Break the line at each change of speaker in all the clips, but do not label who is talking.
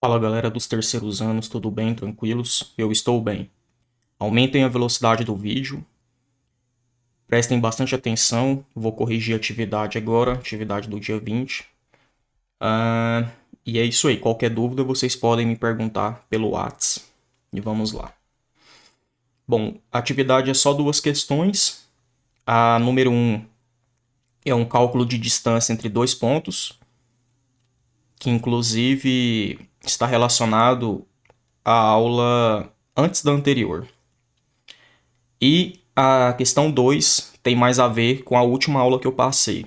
Fala galera dos terceiros anos, tudo bem? Tranquilos? Eu estou bem. Aumentem a velocidade do vídeo, prestem bastante atenção, vou corrigir a atividade agora, atividade do dia 20. E é isso aí, qualquer dúvida vocês podem me perguntar pelo Whats. E vamos lá. Bom, a atividade é só duas questões. A número 1 é um cálculo de distância entre dois pontos, que inclusive está relacionado à aula antes da anterior. E a questão 2 tem mais a ver com a última aula que eu passei.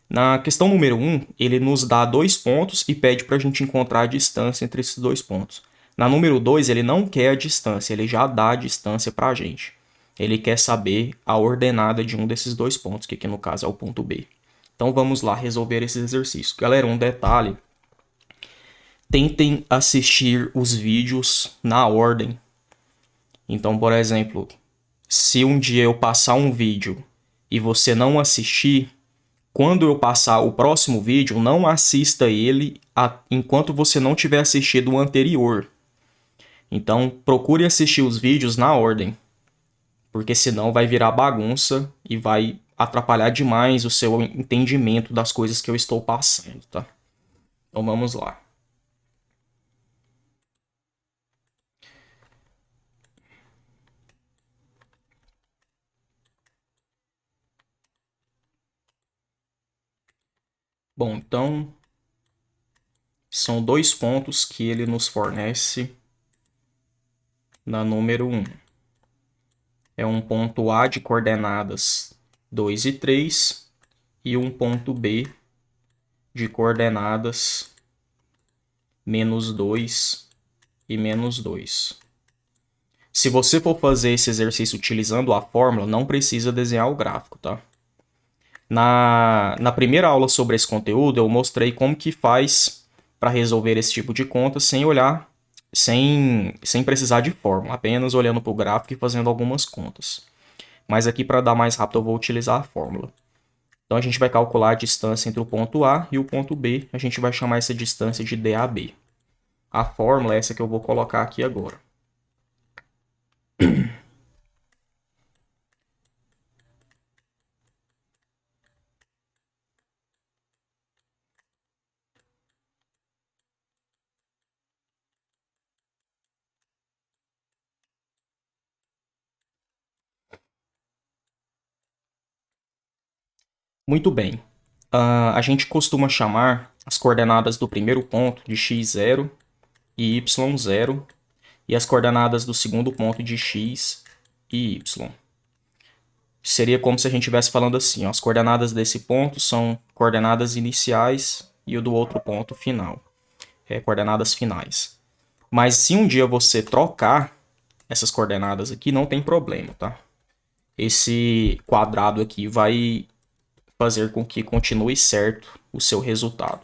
Na questão número 1, ele nos dá dois pontos e pede para a gente encontrar a distância entre esses dois pontos. Na número 2, ele não quer a distância, ele já dá a distância para a gente. Ele quer saber a ordenada de um desses dois pontos, que aqui no caso é o ponto B. Então vamos lá resolver esse exercício. Galera, um detalhe. Tentem assistir os vídeos na ordem. Então, por exemplo, se um dia eu passar um vídeo e você não assistir, quando eu passar o próximo vídeo, não assista ele enquanto você não tiver assistido o anterior. Então, procure assistir os vídeos na ordem, porque senão vai virar bagunça e vai atrapalhar demais o seu entendimento das coisas que eu estou passando, tá? Então vamos lá. Bom, então são dois pontos que ele nos fornece na número 1. É um ponto A de coordenadas 2 e 3 e um ponto B de coordenadas menos 2 e menos 2. Se você for fazer esse exercício utilizando a fórmula, não precisa desenhar o gráfico, tá? Na primeira aula sobre esse conteúdo, eu mostrei como que faz para resolver esse tipo de conta sem olhar, sem precisar de fórmula, apenas olhando para o gráfico e fazendo algumas contas. Mas aqui, para dar mais rápido, eu vou utilizar a fórmula. Então, a gente vai calcular a distância entre o ponto A e o ponto B. A gente vai chamar essa distância de DAB. A fórmula é essa que eu vou colocar aqui agora. Muito bem. A gente costuma chamar as coordenadas do primeiro ponto de x0 e y0 e as coordenadas do segundo ponto de x e y. Seria como se a gente estivesse falando assim, ó, as coordenadas desse ponto são coordenadas iniciais e o do outro ponto final, coordenadas finais. Mas se um dia você trocar essas coordenadas aqui, não tem problema, tá? Esse quadrado aqui vai fazer com que continue certo o seu resultado.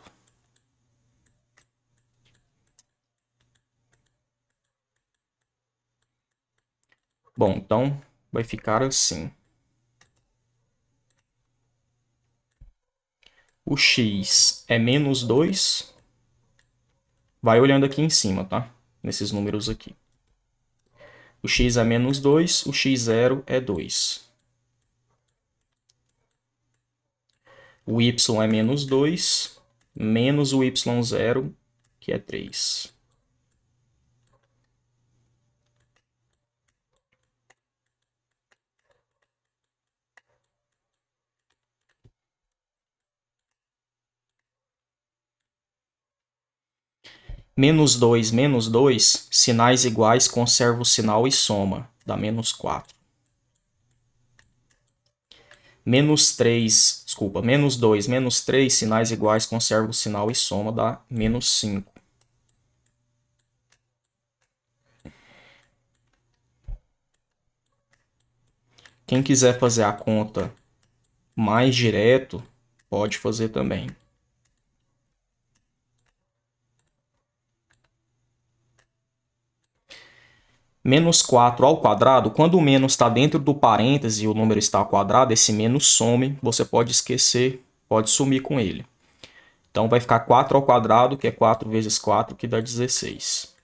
Bom, então vai ficar assim. O x é menos 2. Vai olhando aqui em cima, tá? Nesses números aqui. O x é menos 2, o x0 é 2. O y é menos 2, menos o y0, que é 3. Menos 2, sinais iguais, conserva o sinal e soma, dá menos 4. Menos 2, menos 3, sinais iguais, conserva o sinal e soma, dá menos 5. Quem quiser fazer a conta mais direto, pode fazer também. Menos 4 ao quadrado, quando o menos está dentro do parêntese e o número está ao quadrado, esse menos some, você pode esquecer, pode sumir com ele. Então vai ficar 4 ao quadrado, que é 4 vezes 4, que dá 16.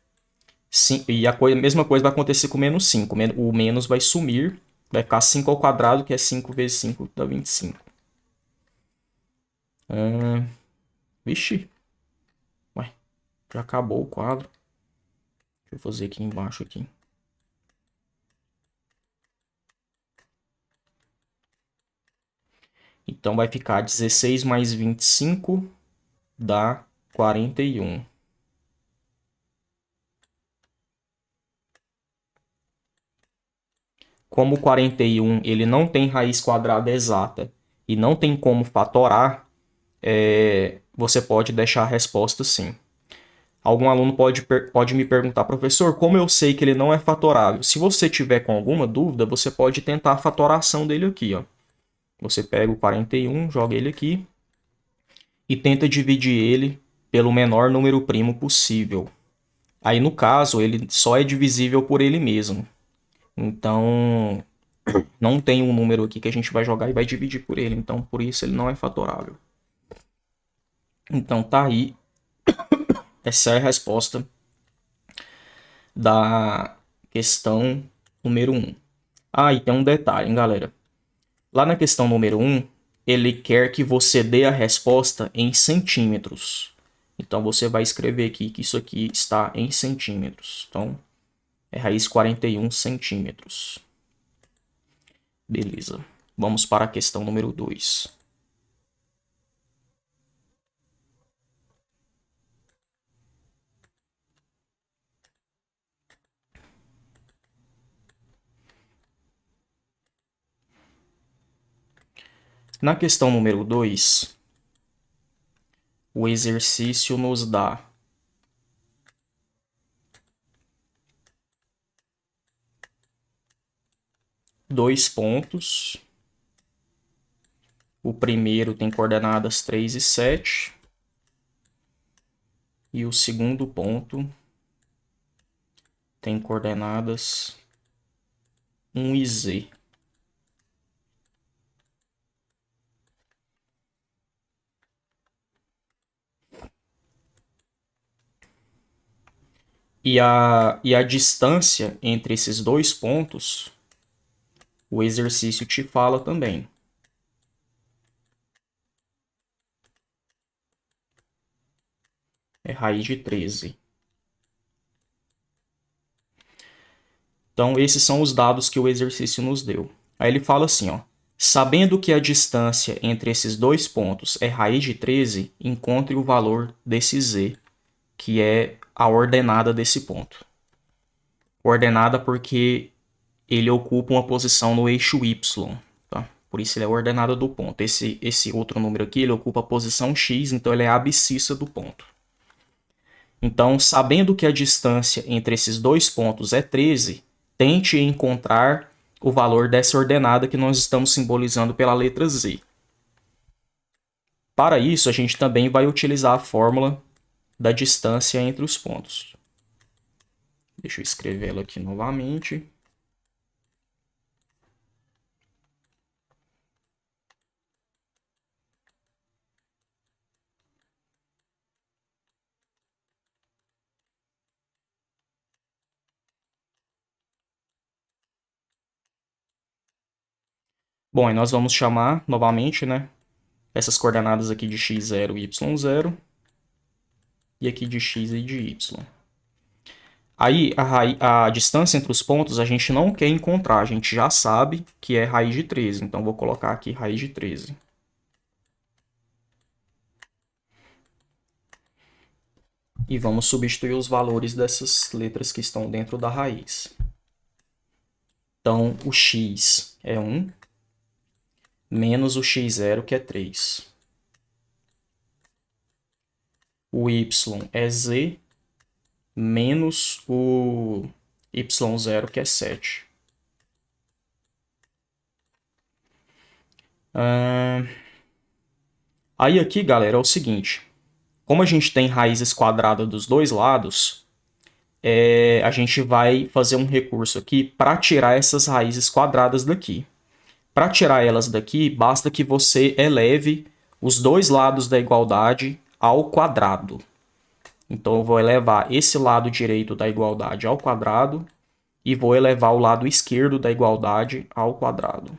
E a mesma coisa vai acontecer com menos 5. O menos vai sumir, vai ficar 5 ao quadrado, que é 5 vezes 5, que dá 25. Vixe. Ué, já acabou o quadro. Deixa eu fazer aqui embaixo aqui. Então vai ficar 16 mais 25 dá 41. Como o 41 ele não tem raiz quadrada exata e não tem como fatorar, você pode deixar a resposta sim. Algum aluno pode me perguntar, professor, como eu sei que ele não é fatorável? Se você tiver com alguma dúvida, você pode tentar a fatoração dele aqui, ó. Você pega o 41, joga ele aqui e tenta dividir ele pelo menor número primo possível. Aí, no caso, ele só é divisível por ele mesmo. Então, não tem um número aqui que a gente vai jogar e vai dividir por ele. Então, por isso ele não é fatorável. Então, tá aí. Essa é a resposta da questão número 1. Ah, e tem um detalhe, hein, galera. Lá na questão número 1, ele quer que você dê a resposta em centímetros. Então, você vai escrever aqui que isso aqui está em centímetros. Então, é raiz 41 centímetros. Beleza. Vamos para a questão número 2. Na questão número 2, o exercício nos dá dois pontos. O primeiro tem coordenadas 3 e 7. E o segundo ponto tem coordenadas 1 e z. E a distância entre esses dois pontos, o exercício te fala também. É raiz de 13. Então, esses são os dados que o exercício nos deu. Aí ele fala assim, ó. Sabendo que a distância entre esses dois pontos é raiz de 13, encontre o valor desse z, que é a ordenada desse ponto. Ordenada porque ele ocupa uma posição no eixo y, tá? Por isso ele é a ordenada do ponto. Esse outro número aqui, ele ocupa a posição x, então ele é a abscissa do ponto. Então, sabendo que a distância entre esses dois pontos é 13, tente encontrar o valor dessa ordenada que nós estamos simbolizando pela letra z. Para isso, a gente também vai utilizar a fórmula da distância entre os pontos. Deixa eu escrever ela aqui novamente. Bom, aí nós vamos chamar novamente, né? Essas coordenadas aqui de x0 e y0. E aqui de x e de y. Aí, a distância entre os pontos a gente não quer encontrar, a gente já sabe que é raiz de 13. Então, vou colocar aqui raiz de 13. E vamos substituir os valores dessas letras que estão dentro da raiz. Então, o x é 1, menos o x0, que é 3. O y é z, menos o y0, que é 7. Aí aqui, galera, é o seguinte. Como a gente tem raízes quadradas dos dois lados, a gente vai fazer um recurso aqui para tirar essas raízes quadradas daqui. Para tirar elas daqui, basta que você eleve os dois lados da igualdade ao quadrado. Então, eu vou elevar esse lado direito da igualdade ao quadrado e vou elevar o lado esquerdo da igualdade ao quadrado.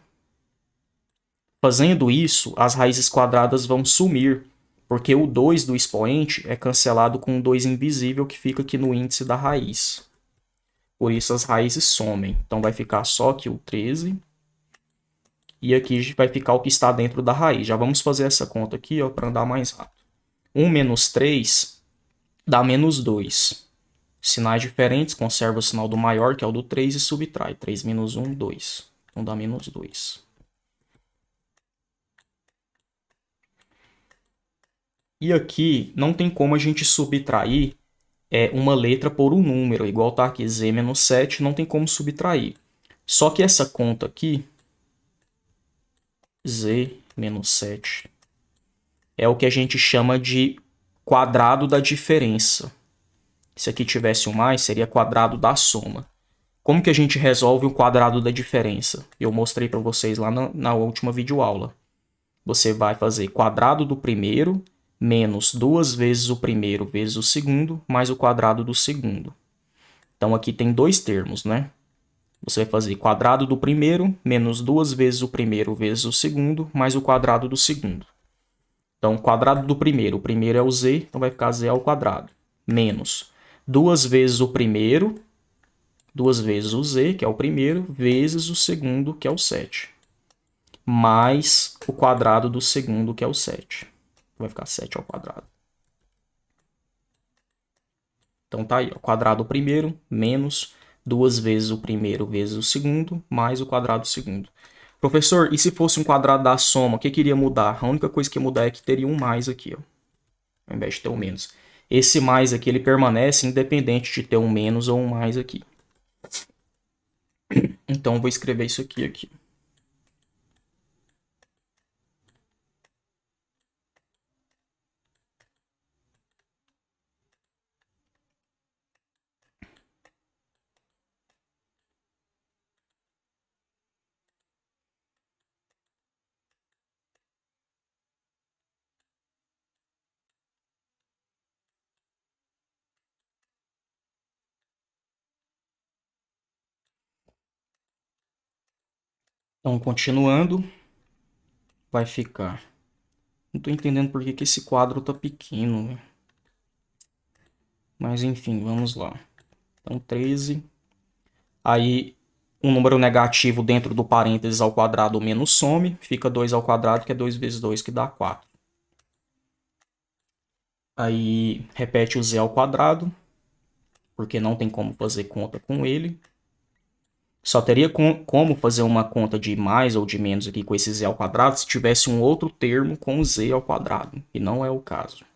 Fazendo isso, as raízes quadradas vão sumir, porque o 2 do expoente é cancelado com um 2 invisível que fica aqui no índice da raiz. Por isso as raízes somem. Então vai ficar só aqui o 13. E aqui vai ficar o que está dentro da raiz. Já vamos fazer essa conta aqui para andar mais rápido. 1 menos 3 dá menos 2. Sinais diferentes, conserva o sinal do maior, que é o do 3, e subtrai. 3 menos 1, 2. Então dá menos 2. E aqui não tem como a gente subtrair uma letra por um número. Igual tá aqui, z menos 7, não tem como subtrair. Só que essa conta aqui, z menos 7, é o que a gente chama de quadrado da diferença. Se aqui tivesse um mais, seria quadrado da soma. Como que a gente resolve o quadrado da diferença? Eu mostrei para vocês lá na última videoaula. Você vai fazer quadrado do primeiro menos 2 vezes o primeiro vezes o segundo, mais o quadrado do segundo. Então aqui tem dois termos, né? Você vai fazer quadrado do primeiro menos 2 vezes o primeiro vezes o segundo, mais o quadrado do segundo. Então, quadrado do primeiro, o primeiro é o z, então vai ficar z ao quadrado, menos 2 vezes o primeiro, 2 vezes o z, que é o primeiro, vezes o segundo, que é o 7, mais o quadrado do segundo, que é o 7. Vai ficar 7 ao quadrado. Então tá aí, ó, quadrado do primeiro, menos 2 vezes o primeiro vezes o segundo, mais o quadrado do segundo. Professor, e se fosse um quadrado da soma, o que iria mudar? A única coisa que ia mudar é que teria um mais aqui, ó, ao invés de ter um menos. Esse mais aqui, ele permanece independente de ter um menos ou um mais aqui. Então, eu vou escrever isso aqui. Então, continuando, vai ficar... Não estou entendendo por que esse quadro tá pequeno, né? Mas, enfim, vamos lá. Então, 13. Aí, um número negativo dentro do parênteses ao quadrado menos some. Fica 2 ao quadrado, que é 2 vezes 2, que dá 4. Aí, repete o z ao quadrado, porque não tem como fazer conta com ele. Só teria como fazer uma conta de mais ou de menos aqui com esse z ao quadrado se tivesse um outro termo com z ao quadrado, e não é o caso.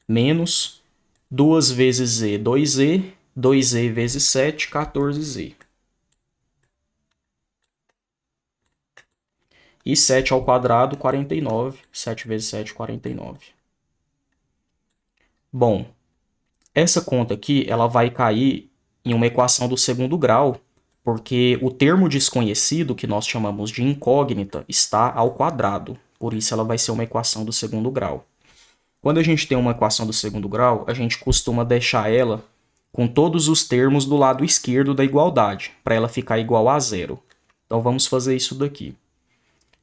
Menos 2 vezes z, 2z, 2z vezes 7, 14z. E 7 ao quadrado, 49. 7 vezes 7, 49. Bom, essa conta aqui ela vai cair em uma equação do segundo grau, porque o termo desconhecido, que nós chamamos de incógnita, está ao quadrado. Por isso ela vai ser uma equação do segundo grau. Quando a gente tem uma equação do segundo grau, a gente costuma deixar ela com todos os termos do lado esquerdo da igualdade, para ela ficar igual a zero. Então vamos fazer isso daqui.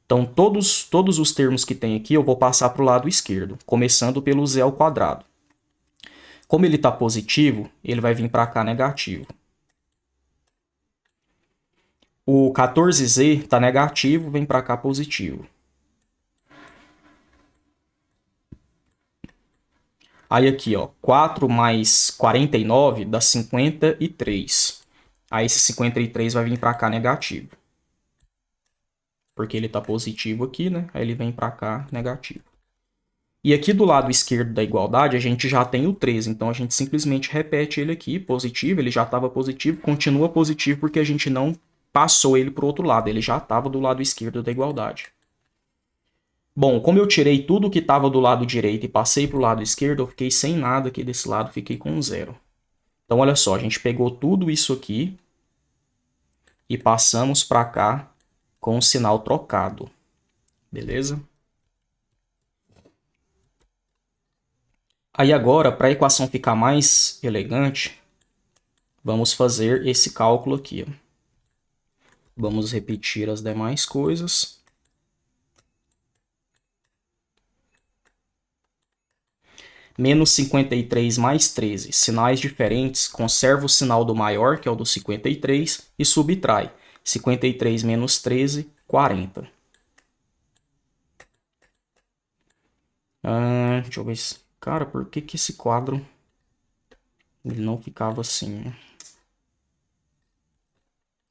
Então todos os termos que tem aqui eu vou passar para o lado esquerdo, começando pelo z ao quadrado. Como ele está positivo, ele vai vir para cá negativo. O 14z está negativo, vem para cá positivo. Aí aqui, ó, 4 mais 49 dá 53. Aí esse 53 vai vir para cá negativo. Porque ele está positivo aqui, né? Aí ele vem para cá negativo. E aqui do lado esquerdo da igualdade, a gente já tem o 13. Então a gente simplesmente repete ele aqui, positivo. Ele já estava positivo, continua positivo porque a gente não passou ele para o outro lado. Ele já estava do lado esquerdo da igualdade. Bom, como eu tirei tudo que estava do lado direito e passei para o lado esquerdo, eu fiquei sem nada aqui desse lado, fiquei com 0. Então, olha só, a gente pegou tudo isso aqui e passamos para cá com o sinal trocado. Beleza? Aí agora, para a equação ficar mais elegante, vamos fazer esse cálculo aqui. Ó. Vamos repetir as demais coisas. Menos 53 mais 13, sinais diferentes, conserva o sinal do maior, que é o do 53, e subtrai. 53 menos 13, 40. Deixa eu ver. Cara, por que esse quadro ele não ficava assim? Né?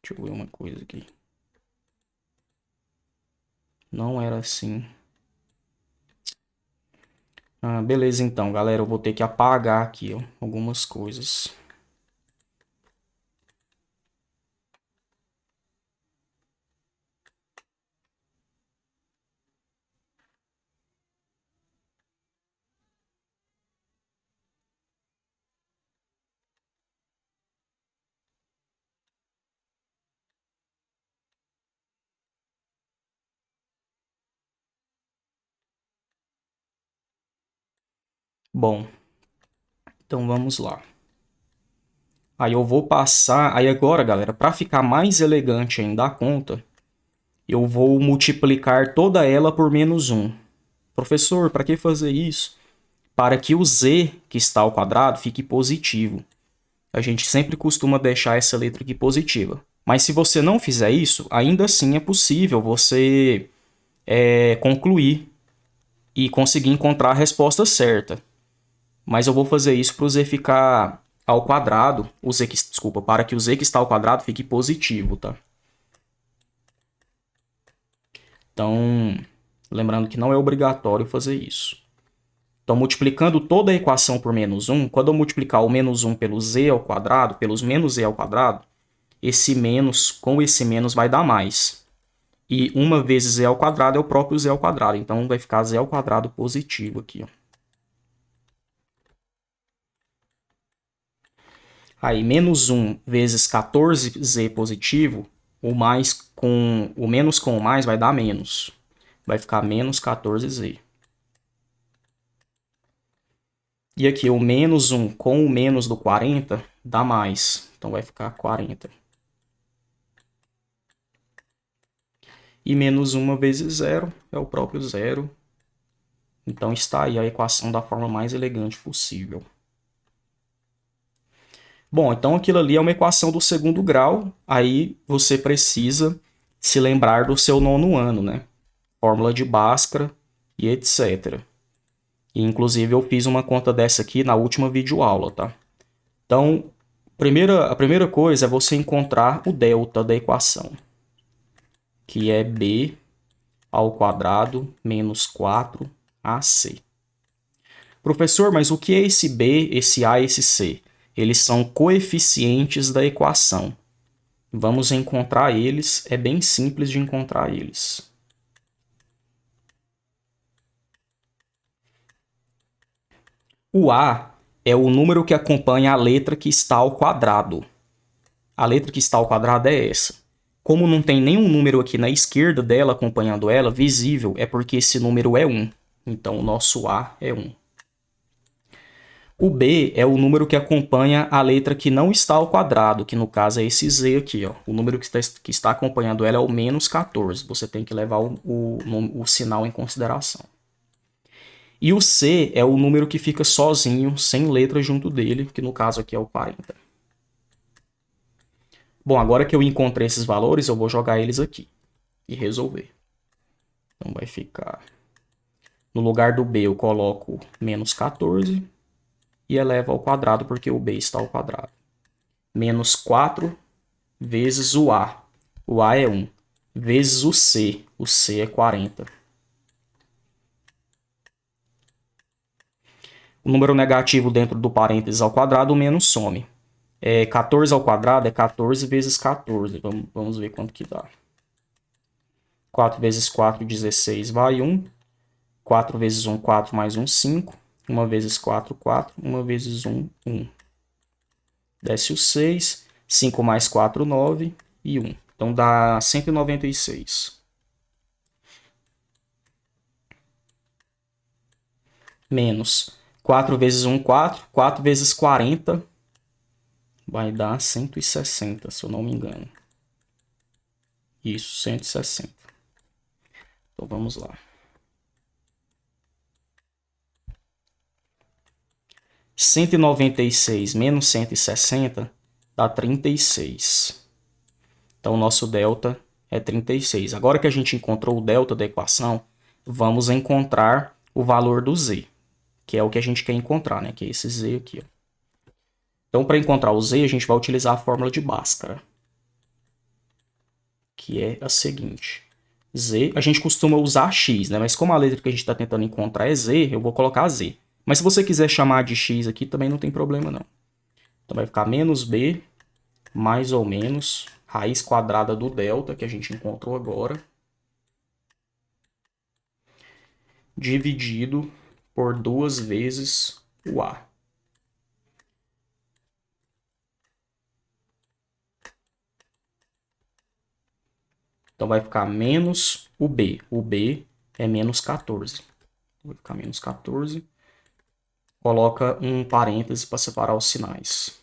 Deixa eu ver uma coisa aqui. Não era assim. Beleza então, galera. Eu vou ter que apagar aqui ó, algumas coisas. Bom, então vamos lá. Aí eu vou passar... Aí agora, galera, para ficar mais elegante ainda a conta, eu vou multiplicar toda ela por menos 1. Professor, para que fazer isso? Para que o z que está ao quadrado fique positivo. A gente sempre costuma deixar essa letra aqui positiva. Mas se você não fizer isso, ainda assim é possível você concluir e conseguir encontrar a resposta certa. Mas eu vou fazer isso para o z ficar ao quadrado, desculpa, para que o z que está ao quadrado fique positivo, tá? Então, lembrando que não é obrigatório fazer isso. Então, multiplicando toda a equação por menos 1, quando eu multiplicar o menos 1 pelo z ao quadrado, pelos menos z ao quadrado, esse menos com esse menos vai dar mais. E 1 vezes z ao quadrado é o próprio z ao quadrado. Então, vai ficar z ao quadrado positivo aqui. Ó. Aí, menos 1 vezes 14z positivo, o menos com o mais vai dar menos. Vai ficar menos 14z. E aqui, o menos 1 com o menos do 40 dá mais. Então, vai ficar 40. E menos 1 vezes 0 é o próprio zero. Então, está aí a equação da forma mais elegante possível. Bom, então aquilo ali é uma equação do segundo grau. Aí você precisa se lembrar do seu nono ano, né? Fórmula de Bhaskara e etc. E, inclusive, eu fiz uma conta dessa aqui na última videoaula, tá? Então, a primeira coisa é você encontrar o delta da equação, que é b ao quadrado menos 4ac. Professor, mas o que é esse b, esse a e esse c? Eles são coeficientes da equação. Vamos encontrar eles, é bem simples de encontrar eles. O a é o número que acompanha a letra que está ao quadrado. A letra que está ao quadrado é essa. Como não tem nenhum número aqui na esquerda dela acompanhando ela, visível, é porque esse número é 1. Então, o nosso a é 1. O b é o número que acompanha a letra que não está ao quadrado, que no caso é esse z aqui. Ó. O número que está acompanhando ela é o menos 14. Você tem que levar o sinal em consideração. E o c é o número que fica sozinho, sem letra junto dele, que no caso aqui é o 40. Bom, agora que eu encontrei esses valores, eu vou jogar eles aqui e resolver. Então vai ficar... No lugar do b eu coloco menos 14 e elevo ao quadrado porque o b está ao quadrado. Menos 4 vezes o a. O a é 1. Vezes o c é 40. O número negativo dentro do parênteses ao quadrado, o menos some. 14 ao quadrado é 14 vezes 14. Vamos ver quanto que dá. 4 vezes 4, 16, vai 1. 4 vezes 1, 4 mais 1, 5. 1 vezes 4, 4. 1 vezes 1, 1. Desce o 6. 5 mais 4, 9. E 1. Então dá 196. Menos 4 vezes 1, 4. 4 vezes 40 vai dar 160, se eu não me engano. Isso, 160. Então vamos lá. 196 menos 160 dá 36. Então o nosso delta é 36. Agora que a gente encontrou o delta da equação, vamos encontrar o valor do z, que é o que a gente quer encontrar, né? Que é esse z aqui, ó. Então, para encontrar o z, a gente vai utilizar a fórmula de Bhaskara, que é a seguinte. Z, a gente costuma usar x, né? Mas como a letra que a gente está tentando encontrar é z, eu vou colocar z. Mas se você quiser chamar de x aqui, também não tem problema, não. Então, vai ficar menos b, mais ou menos, raiz quadrada do delta, que a gente encontrou agora, dividido por 2 vezes o a. Então vai ficar menos o b. O b é menos 14. Vai ficar menos 14. Coloca um parêntese para separar os sinais.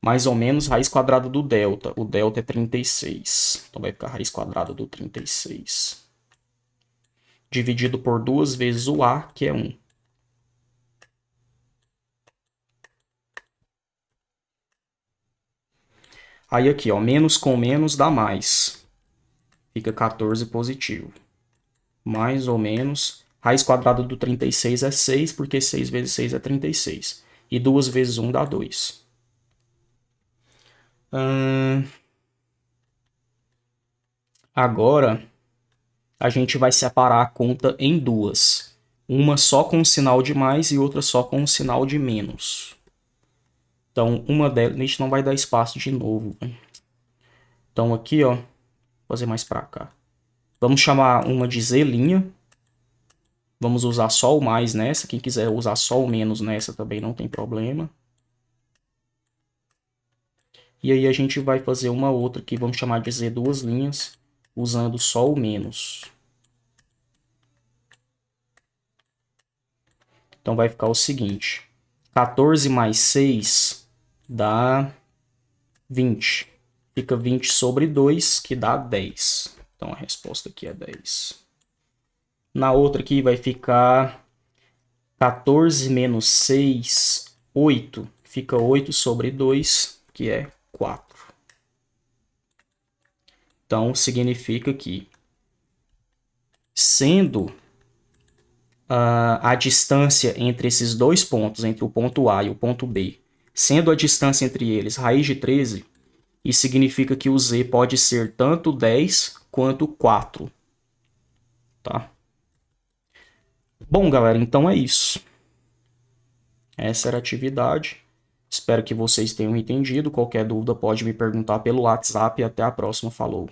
Mais ou menos raiz quadrada do delta. O delta é 36. Então vai ficar raiz quadrada do 36. Dividido por 2 vezes o a, que é 1. Aí aqui, ó, menos com menos dá mais. Fica 14 positivo. Mais ou menos. Raiz quadrada do 36 é 6, porque 6 vezes 6 é 36. E 2 vezes 1 dá 2. Agora, a gente vai separar a conta em duas. Uma só com o sinal de mais e outra só com o sinal de menos. Então, uma delas... A gente não vai dar espaço de novo. Então, aqui, ó. Vou fazer mais pra cá. Vamos chamar uma de z'. Vamos usar só o mais nessa. Quem quiser usar só o menos nessa também não tem problema. E aí a gente vai fazer uma outra que vamos chamar de z', usando só o menos. Então vai ficar o seguinte. 14 mais 6 dá 20. Fica 20 sobre 2, que dá 10. Então a resposta aqui é 10. Na outra aqui vai ficar 14 menos 6, 8. Fica 8 sobre 2, que é 4. Então significa que, sendo a distância entre esses dois pontos, entre o ponto A e o ponto B, sendo a distância entre eles raiz de 13, isso significa que o z pode ser tanto 10 quanto 4. Tá? Bom, galera, então é isso. Essa era a atividade. Espero que vocês tenham entendido. Qualquer dúvida pode me perguntar pelo WhatsApp e até a próxima. Falou!